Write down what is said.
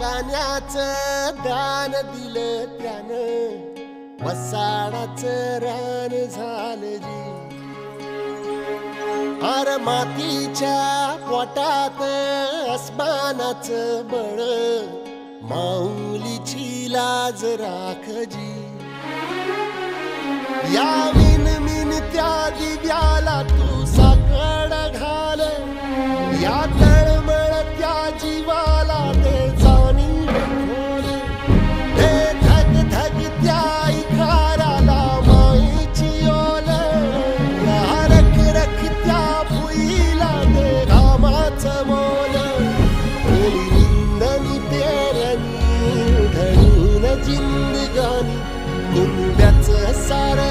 गाण्याचं दान दिलं त्यानं, वसाडाचं रान झालं जी. अर मातीच्या पोटात अस्मानाचं बळ, माऊलीची लाज राख जी. या मिनमिनत्या दिव्याला तू साकड घाल, या तळमळत्या जीवाला ते जाणीव खोल. ते धग धगत्या इकाराला मायेची ओल, या रख रखत्या भुईला ते घामाचं मोल. ओली रिंदणी पेरणी ढळून जिंदगानी, कुंब्याचं सार